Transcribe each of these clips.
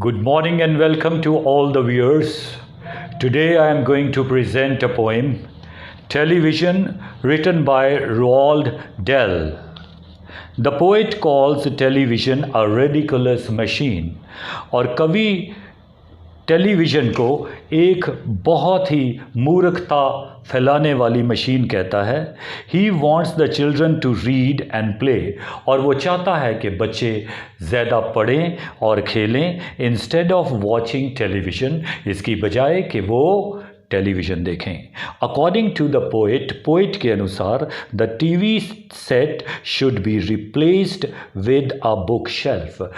Good morning and welcome to all the viewers. Today I am going to present a poem, Television, written by Roald Dahl. The poet calls television a ridiculous machine और कवि television को एक बहुत ही मूर्खता फैलाने वाली machine कहता है. He wants the children to read and play, और वो चाहता है कि बच्चे ज़्यादा पढ़ें और खेलें इंस्टेड ऑफ वॉचिंग टेलीविज़न, इसकी बजाय कि वो टेलीविज़न देखें. अकॉर्डिंग टू द पोइट के अनुसार the TV set should be replaced with a book shelf.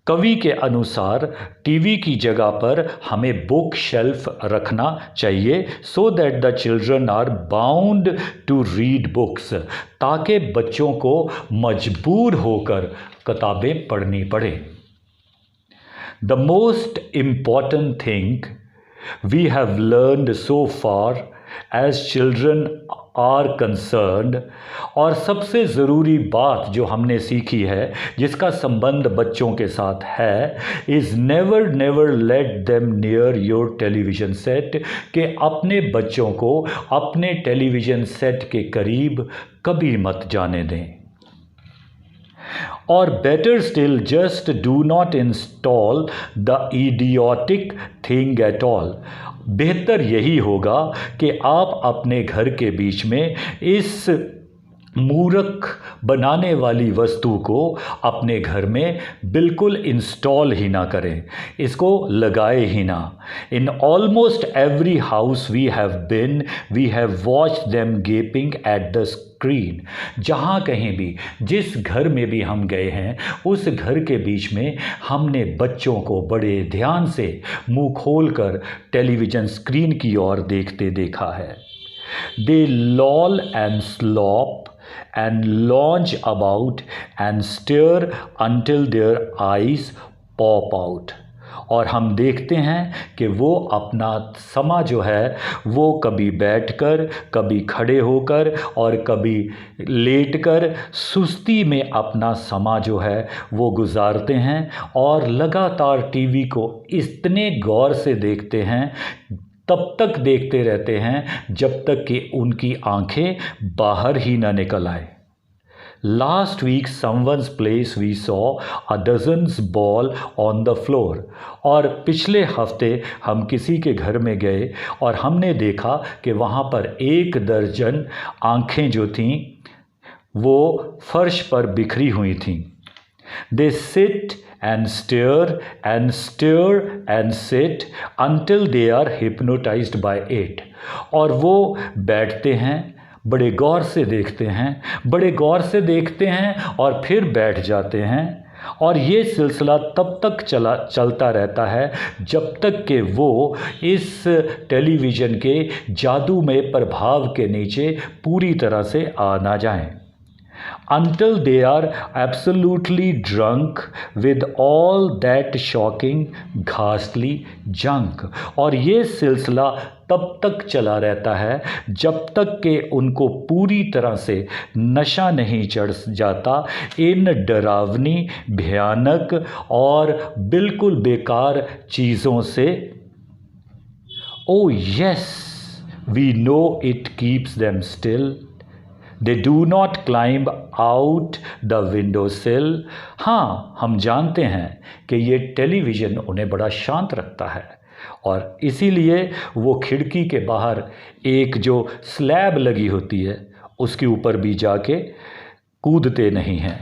कवि के अनुसार टीवी की जगह पर हमें बुक शेल्फ रखना चाहिए so that the children are bound to read books, ताकि बच्चों को मजबूर होकर किताबें पढ़नी पड़े. The most important thing we have learned so far as children are concerned, और सबसे ज़रूरी बात जो हमने सीखी है जिसका संबंध बच्चों के साथ है, is never let them near your television set, कि अपने बच्चों को अपने टेलीविज़न सेट के करीब कभी मत जाने दें. और better still, just do not install the idiotic thing at all. बेहतर यही होगा कि आप अपने घर के बीच में इस मूर्ख बनाने वाली वस्तु को अपने घर में बिल्कुल इंस्टॉल ही ना करें, इसको लगाए ही ना. In almost every house we have watched them gaping at the screen. जहाँ कहीं भी, जिस घर में भी हम गए हैं, उस घर के बीच में हमने बच्चों को बड़े ध्यान से मुंह खोलकर टेलीविज़न स्क्रीन की ओर देखते देखा है. They loll and slop and lounge about and stare until their eyes pop out. और हम देखते हैं कि वो अपना समा जो है वो कभी बैठकर, कभी खड़े होकर और कभी लेटकर सुस्ती में अपना समा जो है वो गुजारते हैं, और लगातार टीवी को इतने गौर से देखते हैं, तब तक देखते रहते हैं जब तक कि उनकी आंखें बाहर ही ना निकल आए. Last week someone's place we saw a dozen's ball on the floor. और पिछले हफ्ते हम किसी के घर में गए और हमने देखा कि वहाँ पर 1 दर्जन आँखें जो थीं वो फर्श पर बिखरी हुई थीं. They sit and stare and sit until they are hypnotized by it. और वो बैठते हैं, बड़े गौर से देखते हैं, बड़े गौर से देखते हैं और फिर बैठ जाते हैं. और ये सिलसिला तब तक चलता रहता है जब तक कि वो इस टेलीविज़न के जादूमय प्रभाव के नीचे पूरी तरह से आ ना जाएं. Until they are absolutely drunk with all that shocking, ghastly junk. और ये सिलसिला तब तक चला रहता है जब तक कि उनको पूरी तरह से नशा नहीं चढ़ जाता इन डरावनी, भयानक और बिल्कुल बेकार चीज़ों से. Oh yes, we know it keeps them still. They do not climb out the window sill. हाँ, हम जानते हैं कि ये टेलीविज़न उन्हें बड़ा शांत रखता है और इसीलिए वो खिड़की के बाहर एक जो स्लैब लगी होती है उसके ऊपर भी जाके कूदते नहीं हैं.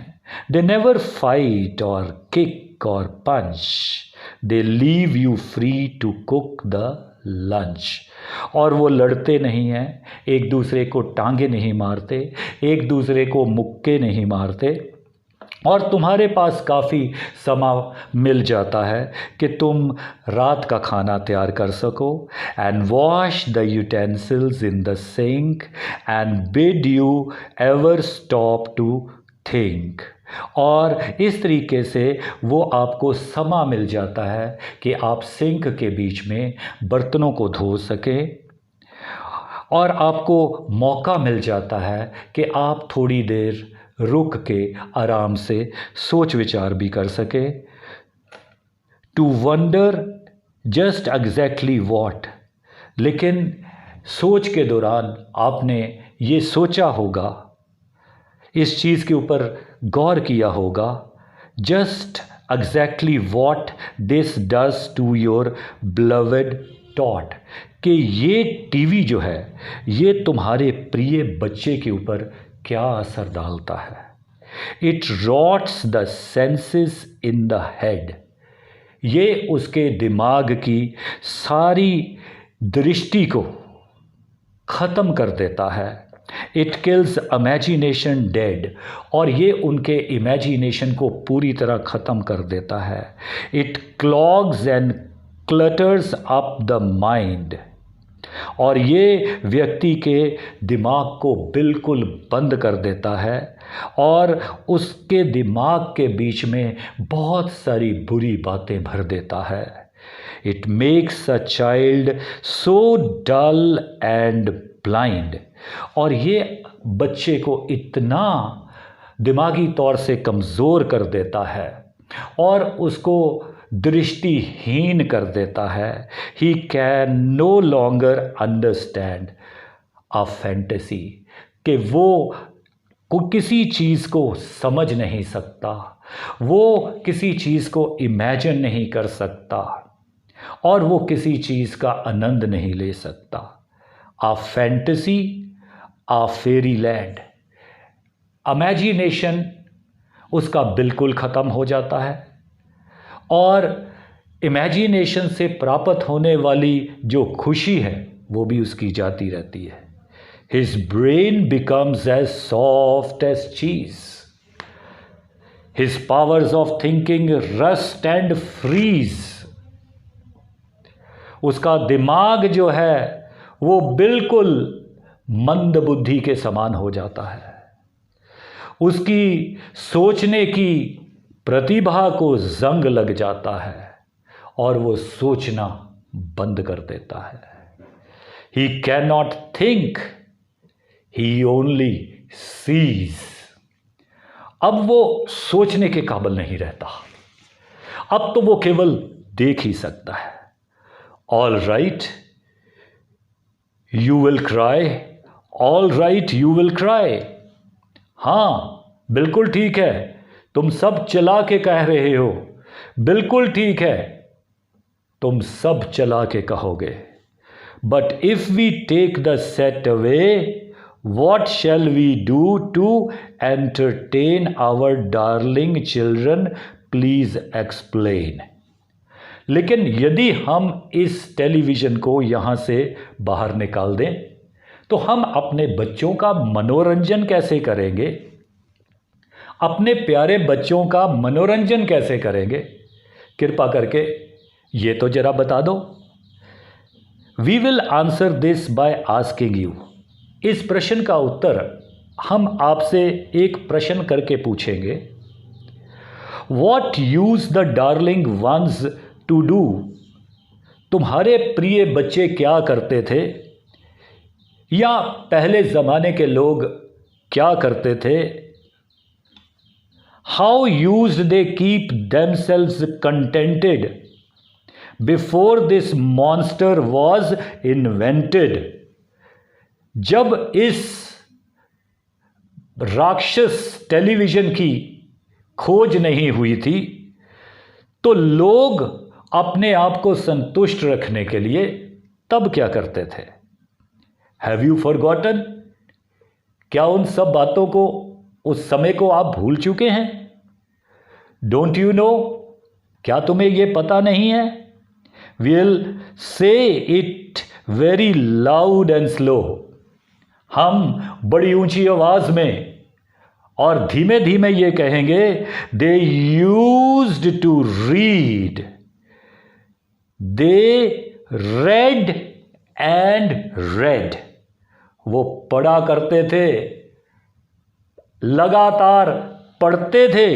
They never fight or kick or punch. They leave you free to cook the lunch. और वो लड़ते नहीं हैं, एक दूसरे को टांगे नहीं मारते, एक दूसरे को मुक्के नहीं मारते, और तुम्हारे पास काफ़ी समा मिल जाता है कि तुम रात का खाना तैयार कर सको. And wash the utensils in the sink and bid you ever stop to think. और इस तरीके से वो आपको समा मिल जाता है कि आप सिंक के बीच में बर्तनों को धो सकें, और आपको मौका मिल जाता है कि आप थोड़ी देर रुक के आराम से सोच विचार भी कर सकें. To wonder just exactly what. लेकिन सोच के दौरान आपने ये सोचा होगा, इस चीज़ के ऊपर गौर किया होगा, just exactly what this does to your beloved tot, कि ये टीवी जो है ये तुम्हारे प्रिय बच्चे के ऊपर क्या असर डालता है। It rots the senses in the head, ये उसके दिमाग की सारी दृष्टि को ख़त्म कर देता है। इट किल्स इमेजिनेशन डेड, और ये उनके इमेजिनेशन को पूरी तरह ख़त्म कर देता है। It clogs and clutters up the mind, और ये व्यक्ति के दिमाग को बिल्कुल बंद कर देता है और उसके दिमाग के बीच में बहुत सारी बुरी बातें भर देता है। It makes a child so dull and blind, और ये बच्चे को इतना दिमागी तौर से कमज़ोर कर देता है और उसको दृष्टिहीन कर देता है। He can no longer understand a fantasy, कि वो किसी चीज़ को समझ नहीं सकता, वो किसी चीज़ को इमेजिन नहीं कर सकता और वो किसी चीज़ का आनंद नहीं ले सकता। अ फैंटेसी, अ फेरी लैंड, इमेजिनेशन उसका बिल्कुल ख़त्म हो जाता है और इमेजिनेशन से प्राप्त होने वाली जो खुशी है वो भी उसकी जाती रहती है। His brain becomes as soft as cheese, his powers of thinking rust and freeze, उसका दिमाग जो है वो बिल्कुल मंद बुद्धि के समान हो जाता है। उसकी सोचने की प्रतिभा को जंग लग जाता है और वो सोचना बंद कर देता है। He can not think, he only sees. अब वो सोचने के काबिल नहीं रहता, अब तो वो केवल देख ही सकता है। All right you will cry, all right you will cry. हाँ बिल्कुल ठीक है, तुम सब चला के कह रहे हो, बिल्कुल ठीक है, तुम सब चला के कहोगे। But if we take the set away, what shall we do to entertain our darling children, please explain. लेकिन यदि हम इस टेलीविज़न को यहाँ से बाहर निकाल दें तो हम अपने बच्चों का मनोरंजन कैसे करेंगे, अपने प्यारे बच्चों का मनोरंजन कैसे करेंगे? कृपा करके ये तो जरा बता दो। We will answer this by asking you. इस प्रश्न का उत्तर हम आपसे एक प्रश्न करके पूछेंगे। What use the darling ones to do, तुम्हारे प्रिय बच्चे क्या करते थे, या पहले ज़माने के लोग क्या करते थे। How used they keep themselves contented before this monster was invented. जब इस राक्षस टेलीविज़न की खोज नहीं हुई थी तो लोग अपने आप को संतुष्ट रखने के लिए तब क्या करते थे। Have you forgotten? क्या उन सब बातों को, उस समय को आप भूल चुके हैं? Don't you know? क्या तुम्हें यह पता नहीं है? Will say it very loud and slow. हम बड़ी ऊंची आवाज में और धीमे धीमे ये कहेंगे, they used to read, they read and read. वो पढ़ा करते थे, लगातार पढ़ते थे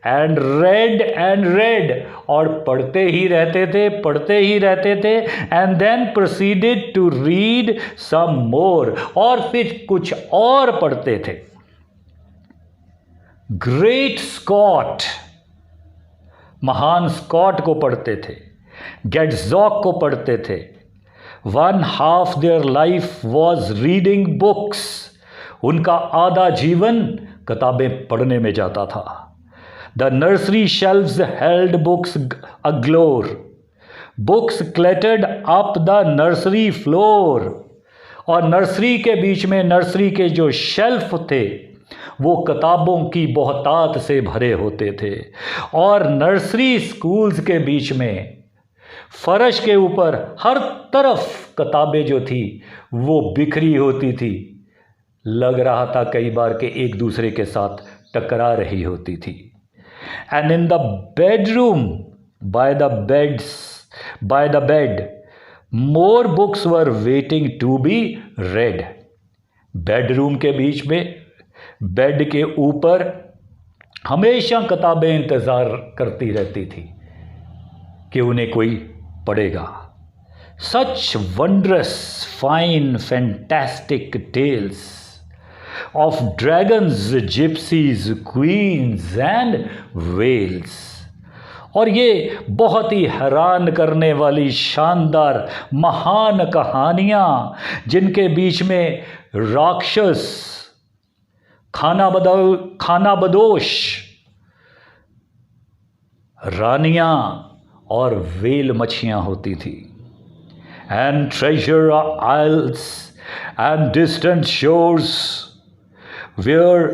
एंड रेड, और पढ़ते ही रहते थे and then proceeded to read some more, और फिर कुछ और पढ़ते थे। ग्रेट स्कॉट, महान स्कॉट को पढ़ते थे, गेट्सॉक को पढ़ते थे। 1/2 their life was reading books. उनका आधा जीवन किताबें पढ़ने में जाता था। The nursery shelves held books galore, books cluttered up the nursery floor. और नर्सरी के बीच में नर्सरी के जो शेल्फ थे वो किताबों की बहुतात से भरे होते थे। और नर्सरी स्कूल्स के बीच में फर्श के ऊपर हर तरफ किताबें जो थी वो बिखरी होती थी। लग रहा था कई बार के एक दूसरे के साथ टकरा रही होती थी। And in the bedroom by the bed more books were waiting to be read. Bedroom के बीच में बेड के ऊपर हमेशा किताबें इंतज़ार करती रहती थी कि उन्हें कोई पढ़ेगा। Such wondrous fine fantastic tales of dragons, gypsies, queens and whales. और ये बहुत ही हैरान करने वाली शानदार महान कहानियाँ जिनके बीच में राक्षस, खानाबदोश, रानियाँ और वेल मच्छियाँ होती थी। And treasure isles and distant shores where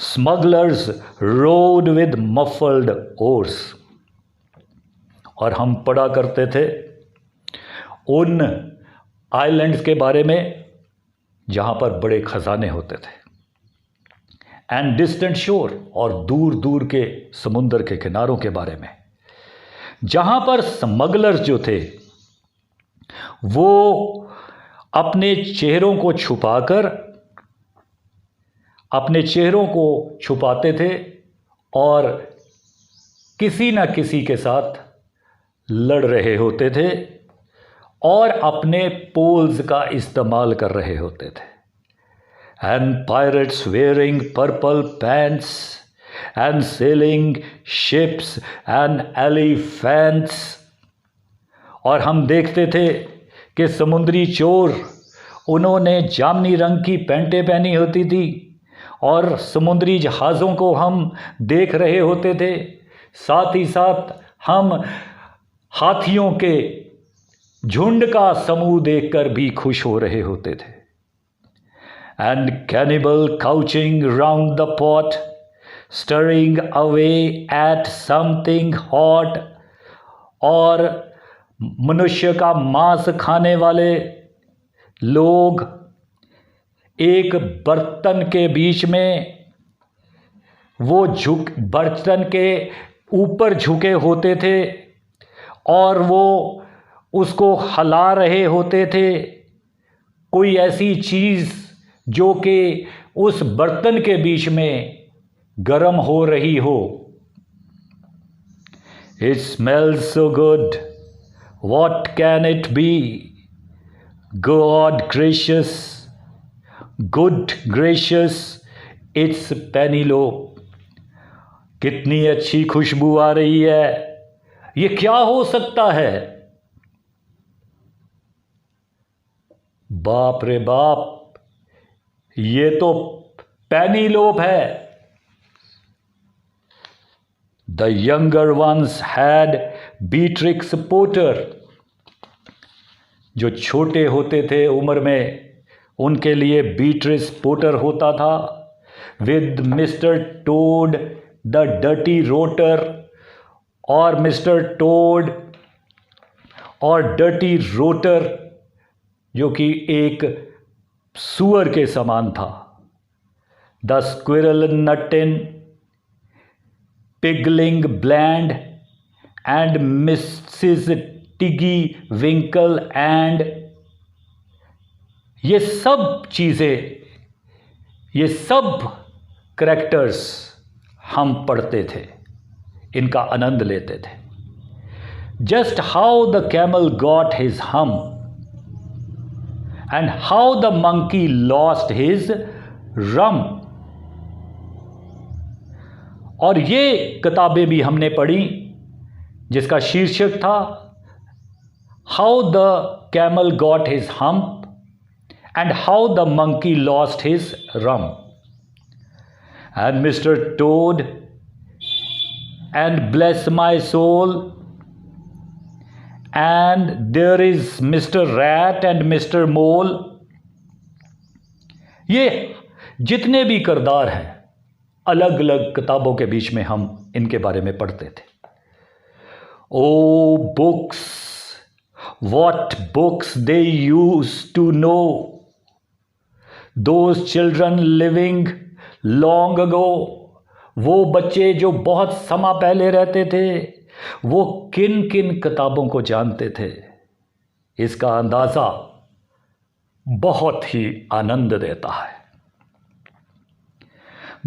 smugglers rode with muffled oars. और हम पढ़ा करते थे उन आइलैंड्स के बारे में जहाँ पर बड़े खजाने होते थे। एंड डिस्टेंट शोर, और दूर दूर के समुंदर के किनारों के बारे में, जहाँ पर स्मगलर्स जो थे वो अपने चेहरों को छुपाते थे और किसी न किसी के साथ लड़ रहे होते थे और अपने पोल्स का इस्तेमाल कर रहे होते थे। And pirates wearing purple pants and selling ships and elephants. और हम देखते थे कि समुद्री चोर, उन्होंने जामनी रंग की पैंटें पहनी होती थी और समुद्री जहाज़ों को हम देख रहे होते थे। साथ ही साथ हम हाथियों के झुंड का समूह देखकर भी खुश हो रहे होते थे। And cannibal crouching round the pot stirring away at something hot. और मनुष्य का मांस खाने वाले लोग एक बर्तन के बीच में वो बर्तन के ऊपर झुके होते थे और वो उसको हिला रहे होते थे, कोई ऐसी चीज़ जो कि उस बर्तन के बीच में गर्म हो रही हो। It smells so good. What can it be? God gracious, good gracious, it's Penelope. कितनी अच्छी खुशबू आ रही है, ये क्या हो सकता है? बाप रे बाप, ये तो पेनीलोप है। The younger ones had Beatrix Potter. जो छोटे होते थे उम्र में, उनके लिए बीट्रिक्स पोटर होता था। With Mr Toad the dirty rotter, और मिस्टर टोड और डर्टी रोटर जो कि एक सुअर के समान था। The Squirrel Nutkin, Pigling Bland and Mrs Tiggy Winkle and, ये सब चीज़ें, ये सब करैक्टर्स हम पढ़ते थे, इनका आनंद लेते थे। Just how the camel got his hump and how the monkey lost his rump. और ये किताबें भी हमने पढ़ी जिसका शीर्षक था how the camel got his hump and how the monkey lost his rump, and Mr Toad and bless my soul and there is Mr Rat and Mr Mole. ये जितने भी किरदार हैं अलग अलग किताबों के बीच में हम इनके बारे में पढ़ते थे। ओ books, what books they used to know, those children living long ago, वो बच्चे जो बहुत समय पहले रहते थे, वो किन किन किताबों को जानते थे, इसका अंदाज़ा बहुत ही आनंद देता है।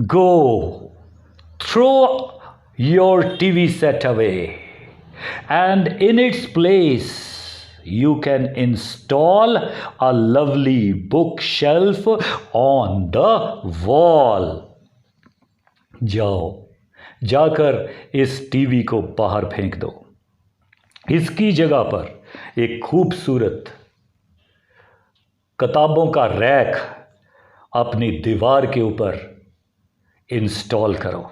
Go, throw your TV set away, and in its place you can install a lovely bookshelf on the wall. जाओ, जाकर इस टीवी को बाहर फेंक दो, इसकी जगह पर एक खूबसूरत किताबों का रैक अपनी दीवार के ऊपर इंस्टॉल करो,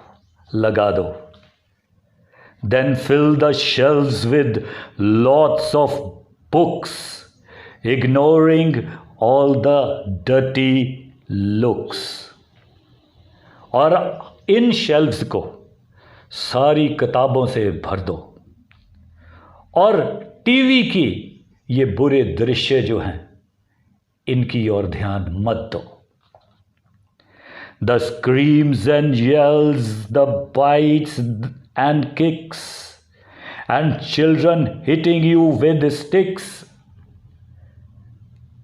लगा दो। Then fill the shelves with lots of books, ignoring all the dirty looks. और इन शेल्व्स को सारी किताबों से भर दो और टीवी की ये बुरे दृश्य जो हैं इनकी ओर ध्यान मत दो। The screams and yells, the bites and kicks, and children hitting you with sticks.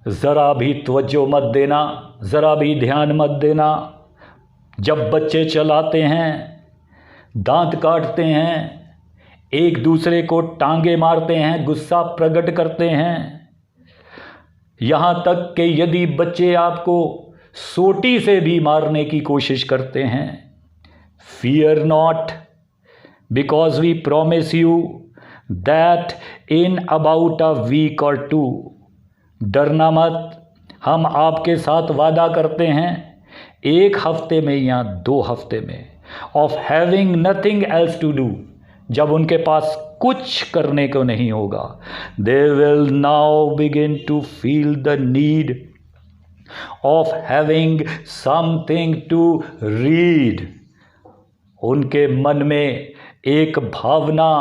ज़रा भी तवज्जो मत देना, ज़रा भी ध्यान मत देना। जब बच्चे चलाते हैं, दांत काटते हैं, एक दूसरे को टांगे मारते हैं, गुस्सा प्रकट करते हैं, यहाँ तक कि यदि बच्चे आपको सोटी से भी मारने की कोशिश करते हैं, fear not, because we promise you that in about a week or two, डरना मत, हम आपके साथ वादा करते हैं 1 हफ्ते में या 2 हफ्ते में, of having nothing else to do, जब उनके पास कुछ करने को नहीं होगा, they will now begin to feel the need of having something to read. उनके मन में एक भावना,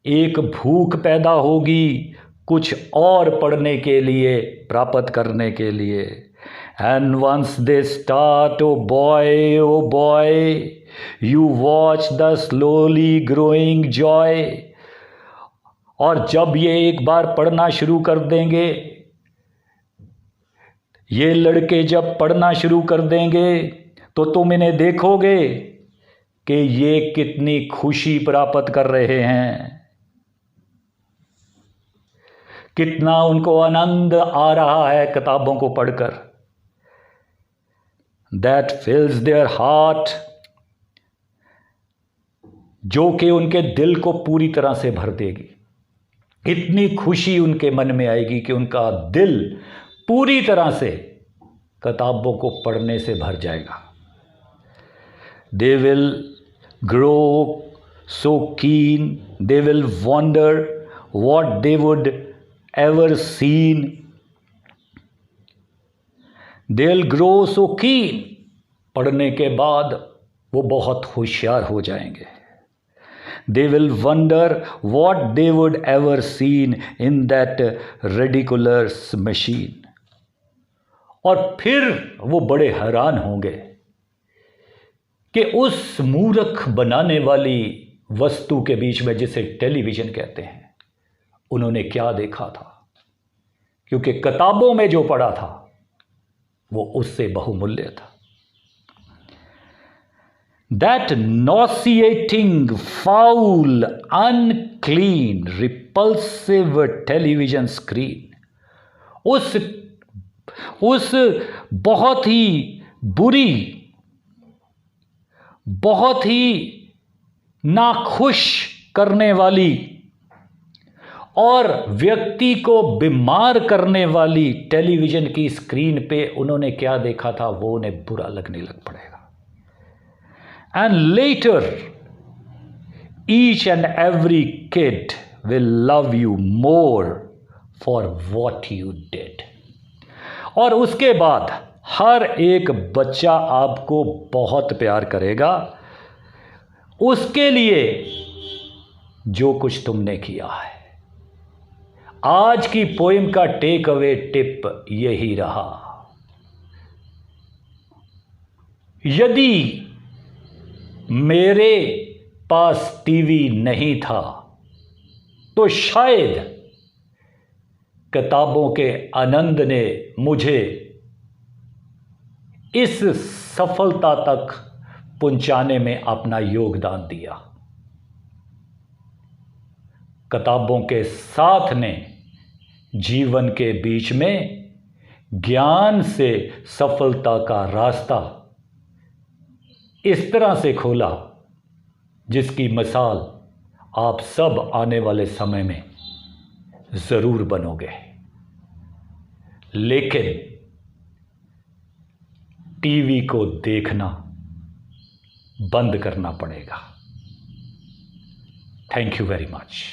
एक भूख पैदा होगी कुछ और पढ़ने के लिए, प्राप्त करने के लिए। And once they start, oh boy, you watch the slowly growing joy. और जब ये एक बार पढ़ना शुरू कर देंगे, ये लड़के जब पढ़ना शुरू कर देंगे तो तुम इन्हें देखोगे कि ये कितनी खुशी प्राप्त कर रहे हैं, कितना उनको आनंद आ रहा है किताबों को पढ़कर। That fills their heart, जो कि उनके दिल को पूरी तरह से भर देगी। इतनी खुशी उनके मन में आएगी कि उनका दिल पूरी तरह से किताबों को पढ़ने से भर जाएगा। They will grow so keen, they will wonder what they would ever seen. They'll grow so keen, पढ़ने के बाद वो बहुत होशियार हो जाएंगे। They will wonder what they would ever seen in that ridiculous machine. और फिर वो बड़े हैरान होंगे कि उस मूर्ख बनाने वाली वस्तु के बीच में, जिसे टेलीविज़न कहते हैं, उन्होंने क्या देखा था, क्योंकि किताबों में जो पढ़ा था वो उससे बहुमूल्य था। That nauseating, foul, unclean, repulsive television screen, उस बहुत ही बुरी, बहुत ही नाखुश करने वाली और व्यक्ति को बीमार करने वाली टेलीविजन की स्क्रीन पे उन्होंने क्या देखा था वो उन्हें बुरा लगने लग पड़ेगा। And later each and every kid will love you more for what you did. और उसके बाद हर एक बच्चा आपको बहुत प्यार करेगा उसके लिए जो कुछ तुमने किया है। आज की पोएम का टेक अवे टिप यही रहा, यदि मेरे पास टीवी नहीं था तो शायद किताबों के आनंद ने मुझे इस सफलता तक पहुंचाने में अपना योगदान दिया। किताबों के साथ ने जीवन के बीच में ज्ञान से सफलता का रास्ता इस तरह से खोला जिसकी मिसाल आप सब आने वाले समय में ज़रूर बनोगे। लेकिन टीवी को देखना बंद करना पड़ेगा। Thank you very much.